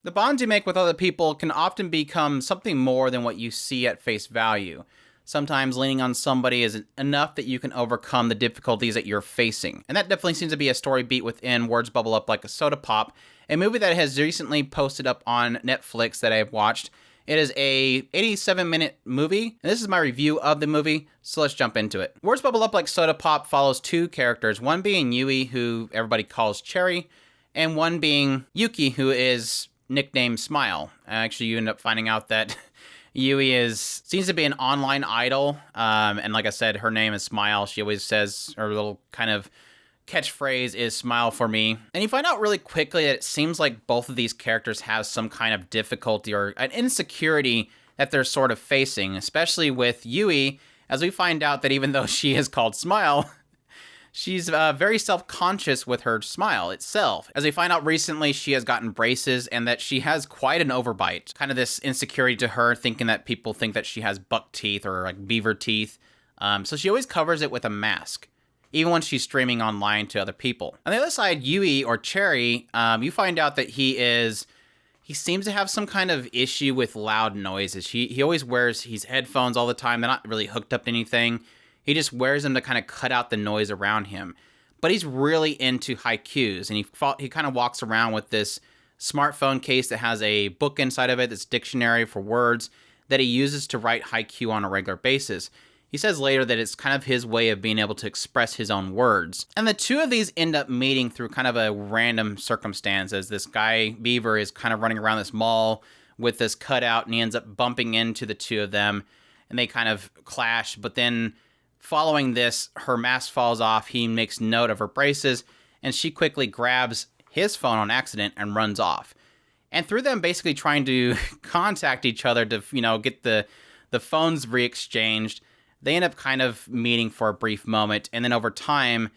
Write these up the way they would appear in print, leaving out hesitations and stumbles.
The bonds you make with other people can often become something more than what you see at face value. Sometimes leaning on somebody is enough that you can overcome the difficulties that you're facing. And that definitely seems to be a story beat within Words Bubble Up Like a Soda Pop, a movie that has recently posted up on Netflix that I have watched. It is a 87-minute movie, and this is my review of the movie, so let's jump into it. Words Bubble Up Like Soda Pop follows two characters, one being Yui, who everybody calls Cherry, and one being Yuki, who is nicknamed Smile. Actually, you end up finding out that Yui seems to be an online idol, and like I said, her name is Smile. She always says her little kind of catchphrase is "Smile for me," and you find out really quickly that it seems like both of these characters have some kind of difficulty or an insecurity that they're sort of facing, especially with Yui, as we find out that even though she is called Smile, she's very self-conscious with her smile itself. As we find out recently, she has gotten braces and that she has quite an overbite. Kind of this insecurity to her, thinking that people think that she has buck teeth or like beaver teeth. So she always covers it with a mask, even when she's streaming online to other people. On the other side, Yui, or Cherry, you find out that he seems to have some kind of issue with loud noises. He always wears his headphones all the time. They're not really hooked up to anything. He just wears them to kind of cut out the noise around him. But he's really into haikus, and he kind of walks around with this smartphone case that has a book inside of it, this dictionary for words that he uses to write haiku on a regular basis. He says later that it's kind of his way of being able to express his own words. And the two of these end up meeting through kind of a random circumstance, as this guy, Beaver, is kind of running around this mall with this cutout, and he ends up bumping into the two of them, and they kind of clash. But then following this, her mask falls off, he makes note of her braces, and she quickly grabs his phone on accident and runs off. And through them basically trying to contact each other to, get the phones re-exchanged, they end up kind of meeting for a brief moment, and then over time,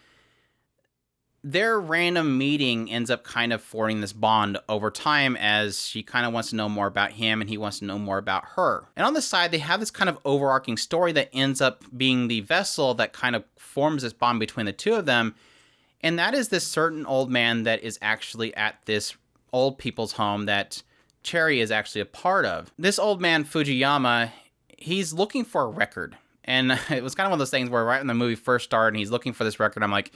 their random meeting ends up kind of forming this bond over time, as she kind of wants to know more about him and he wants to know more about her. And on the side, they have this kind of overarching story that ends up being the vessel that kind of forms this bond between the two of them. And that is this certain old man that is actually at this old people's home that Cherry is actually a part of. This old man, Fujiyama, he's looking for a record. And it was kind of one of those things where right when the movie first started and he's looking for this record, I'm like,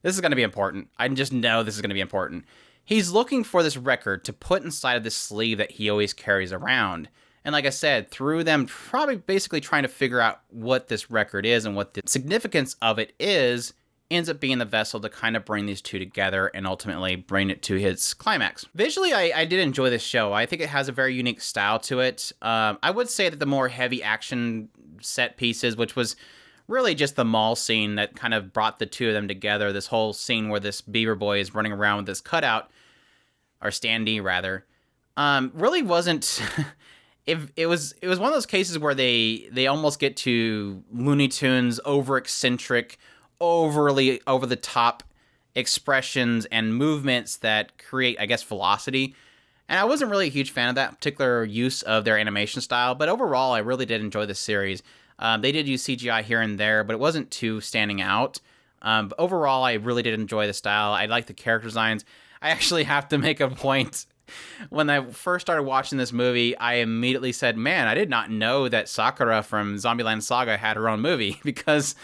this is going to be important. I just know this is going to be important. He's looking for this record to put inside of this sleeve that he always carries around. And like I said, through them probably basically trying to figure out what this record is and what the significance of it is, ends up being the vessel to kind of bring these two together and ultimately bring it to its climax. Visually, I did enjoy this show. I think it has a very unique style to it. I would say that the more heavy action set pieces, which was really just the mall scene that kind of brought the two of them together. This whole scene where this Beaver boy is running around with this cutout, or standee rather, really wasn't. It was one of those cases where they almost get to Looney Tunes, over eccentric, overly over the top expressions and movements that create, I guess, velocity. And I wasn't really a huge fan of that particular use of their animation style, but overall, I really did enjoy the series. They did use CGI here and there, but it wasn't too standing out. But overall, I really did enjoy the style. I like the character designs. I actually have to make a point. When I first started watching this movie, I immediately said, man, I did not know that Sakura from Zombieland Saga had her own movie, because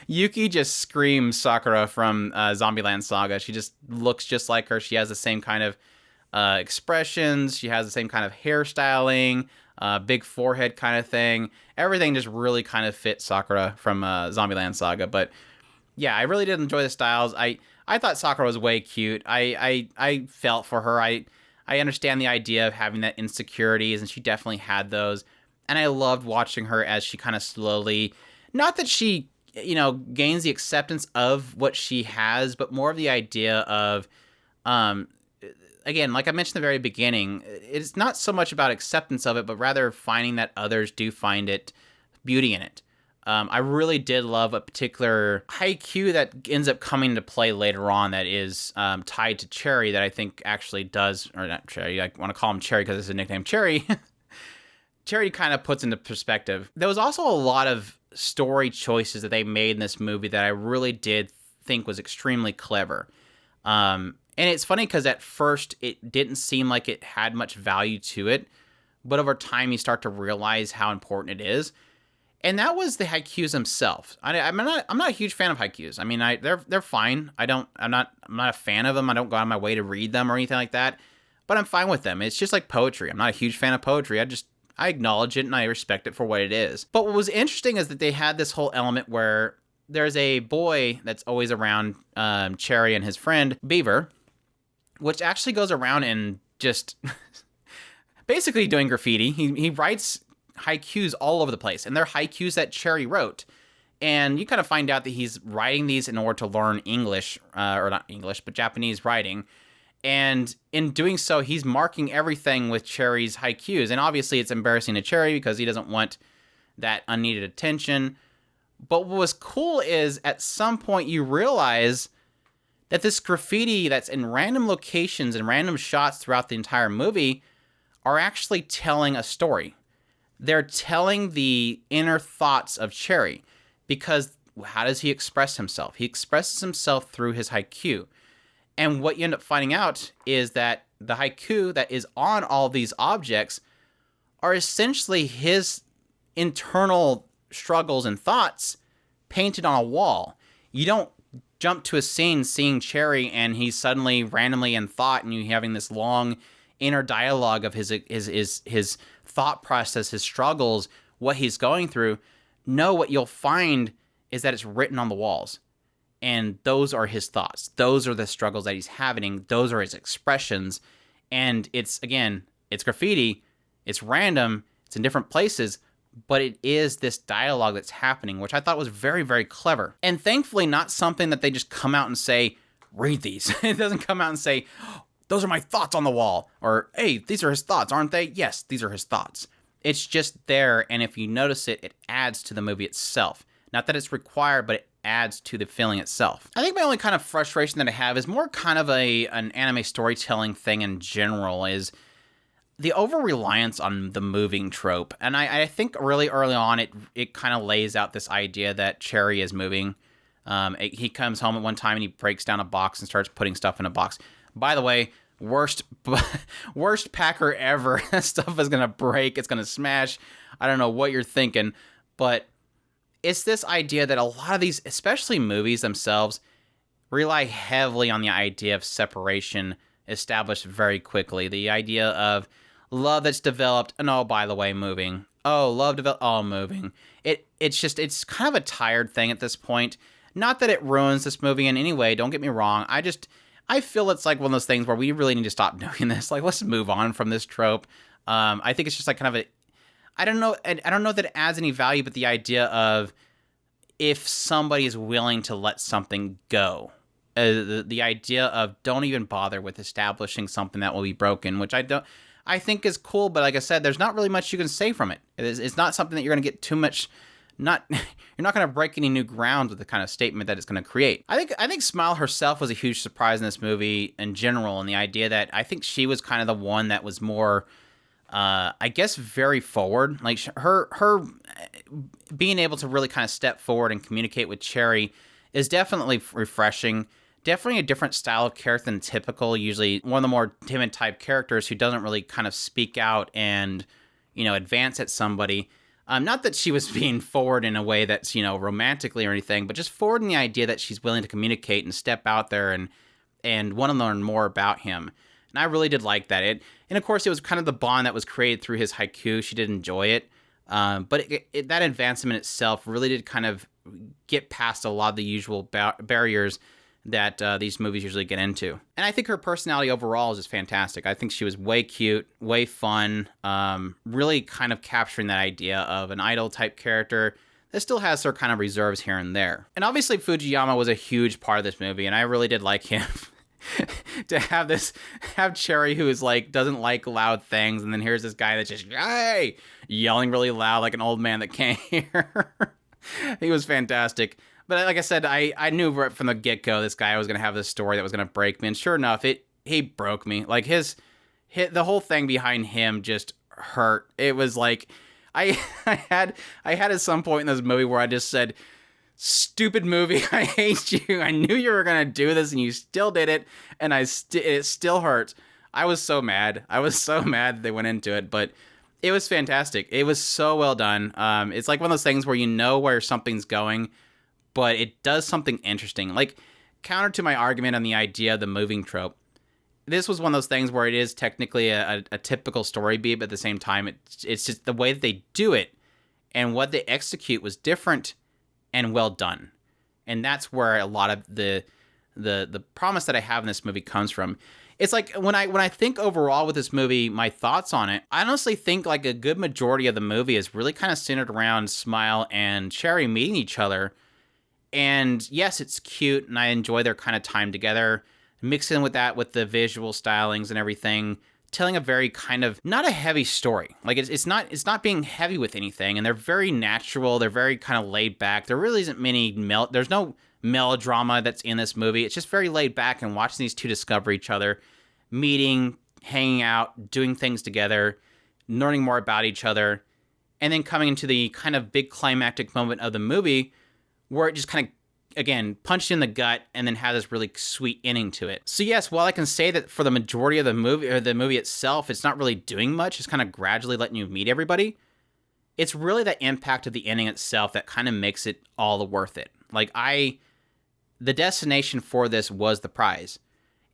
Yuki just screams Sakura from Zombieland Saga. She just looks just like her. She has the same kind of expressions. She has the same kind of hairstyling, big forehead kind of thing. Everything just really kind of fits Sakura from Zombieland Saga. But yeah, I really did enjoy the styles. I thought Sakura was way cute. I felt for her. I understand the idea of having that insecurities, and she definitely had those. And I loved watching her as she kind of slowly, not that she, gains the acceptance of what she has, but more of the idea of, again, like I mentioned at the very beginning, it's not so much about acceptance of it, but rather finding that others do find it, beauty in it. I really did love a particular haiku that ends up coming to play later on that is tied to Cherry, that I think actually does, or not Cherry, I want to call him Cherry because it's a nickname, Cherry. Cherry kind of puts into perspective. There was also a lot of story choices that they made in this movie that I really did think was extremely clever. And it's funny because at first it didn't seem like it had much value to it, but over time you start to realize how important it is. And that was the haikus themselves. I'm not a huge fan of haikus. I mean, they're fine. I'm not a fan of them. I don't go out of my way to read them or anything like that. But I'm fine with them. It's just like poetry. I'm not a huge fan of poetry. I acknowledge it and I respect it for what it is. But what was interesting is that they had this whole element where there's a boy that's always around Cherry and his friend Beaver, which actually goes around and just basically doing graffiti. He writes haikus all over the place, and they're haikus that Cherry wrote. And you kind of find out that he's writing these in order to learn English, or not English, but Japanese writing. And in doing so, he's marking everything with Cherry's haikus. And obviously it's embarrassing to Cherry because he doesn't want that unneeded attention. But what was cool is at some point you realize that this graffiti that's in random locations and random shots throughout the entire movie are actually telling a story. They're telling the inner thoughts of Cherry, because how does he express himself? He expresses himself through his haiku. And what you end up finding out is that the haiku that is on all these objects are essentially his internal struggles and thoughts painted on a wall. You don't jump to a scene seeing Cherry and he's suddenly randomly in thought and you having this long inner dialogue of his thought process, his struggles, what he's going through. No, what you'll find is that it's written on the walls. And those are his thoughts. Those are the struggles that he's having. Those are his expressions. And it's graffiti. It's random. It's in different places. But it is this dialogue that's happening, which I thought was very, very clever. And thankfully not something that they just come out and say, read these. It doesn't come out and say, oh, those are my thoughts on the wall. Or, hey, these are his thoughts, aren't they? Yes, these are his thoughts. It's just there. And if you notice it, it adds to the movie itself. Not that it's required, but it adds to the feeling itself. I think my only kind of frustration that I have is more kind of an anime storytelling thing in general, is the over-reliance on the moving trope. And I think really early on it kind of lays out this idea that Cherry is moving. He comes home at one time and he breaks down a box and starts putting stuff in a box. By the way, worst packer ever. That stuff is going to break. It's going to smash. I don't know what you're thinking, but it's this idea that a lot of these, especially movies themselves, rely heavily on the idea of separation established very quickly. The idea of love that's developed, and oh, by the way, moving. Oh, love developed, oh, moving. It's kind of a tired thing at this point. Not that it ruins this movie in any way, don't get me wrong. I feel it's like one of those things where we really need to stop doing this. Like, let's move on from this trope. I think it's just like kind of I don't know that it adds any value, but the idea of if somebody is willing to let something go, the idea of don't even bother with establishing something that will be broken, which I think is cool. But like I said, there's not really much you can say from it. It's not something that you're going to get too much. You're not going to break any new ground with the kind of statement that it's going to create. I think Smile herself was a huge surprise in this movie in general, and the idea that I think she was kind of the one that was more, I guess, very forward. Like her being able to really kind of step forward and communicate with Cherry is definitely refreshing. Definitely a different style of character than typical. Usually one of the more timid type characters who doesn't really kind of speak out and, advance at somebody. Not that she was being forward in a way that's, romantically or anything, but just forward in the idea that she's willing to communicate and step out there and want to learn more about him. And I really did like that. And of course, it was kind of the bond that was created through his haiku. She did enjoy it. But that advancement itself really did kind of get past a lot of the usual barriers that these movies usually get into. And I think her personality overall is just fantastic. I think she was way cute, way fun, really kind of capturing that idea of an idol type character that still has her kind of reserves here and there. And obviously Fujiyama was a huge part of this movie, and I really did like him. To have Cherry, who is like, doesn't like loud things, and then here's this guy that's just, hey, yelling really loud like an old man that can't hear. He was fantastic. But like I said, I knew right from the get-go this guy was going to have this story that was going to break me. And sure enough, he broke me. Like the whole thing behind him just hurt. It was like, I had at some point in this movie where I just said, stupid movie. I hate you. I knew you were going to do this and you still did it. And it still hurts. I was so mad. I was so mad that they went into it, but it was fantastic. It was so well done. It's like one of those things where you know where something's going, but it does something interesting. Like, counter to my argument on the idea of the moving trope, this was one of those things where it is technically a typical story beat, but at the same time, it's just the way that they do it and what they execute was different and well done. And that's where a lot of the promise that I have in this movie comes from. It's like when I think overall with this movie, my thoughts on it, I honestly think like a good majority of the movie is really kind of centered around Smile and Cherry meeting each other. And yes, it's cute, and I enjoy their kind of time together. Mixing with that with the visual stylings and everything, telling a very kind of not a heavy story. Like it's not being heavy with anything, and they're very natural. They're very kind of laid back. There really isn't there's no melodrama that's in this movie. It's just very laid back and watching these two discover each other, meeting, hanging out, doing things together, learning more about each other, and then coming into the kind of big climactic moment of the movie where it just kind of, again, punched you in the gut and then had this really sweet ending to it. So yes, while I can say that for the majority of the movie, or the movie itself, it's not really doing much, it's kind of gradually letting you meet everybody, it's really that impact of the ending itself that kind of makes it all worth it. Like, the destination for this was the prize,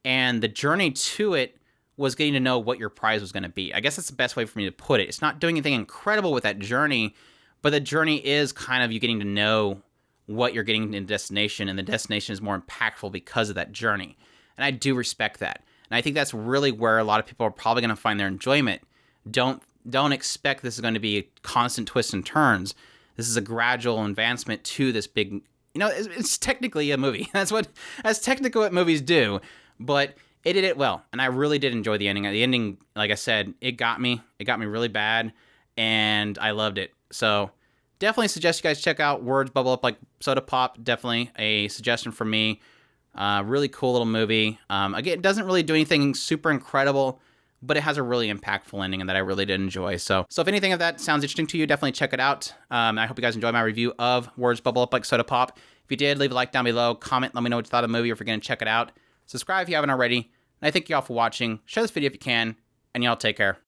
and the journey to it was getting to know what your prize was going to be. I guess that's the best way for me to put it. It's not doing anything incredible with that journey, but the journey is kind of you getting to know what you're getting in the destination, and the destination is more impactful because of that journey. And I do respect that. And I think that's really where a lot of people are probably going to find their enjoyment. Don't expect this is going to be constant twists and turns. This is a gradual advancement to this big, it's technically a movie. That's technically what movies do, but it did it well. And I really did enjoy the ending. The ending, like I said, it got me really bad, and I loved it. So definitely suggest you guys check out Words Bubble Up Like Soda Pop. Definitely a suggestion from me. Really cool little movie. Again, it doesn't really do anything super incredible, but it has a really impactful ending and that I really did enjoy. So if anything of that sounds interesting to you, definitely check it out. I hope you guys enjoyed my review of Words Bubble Up Like Soda Pop. If you did, leave a like down below. Comment, let me know what you thought of the movie or if you're going to check it out. Subscribe if you haven't already. And I thank you all for watching. Share this video if you can, and y'all take care.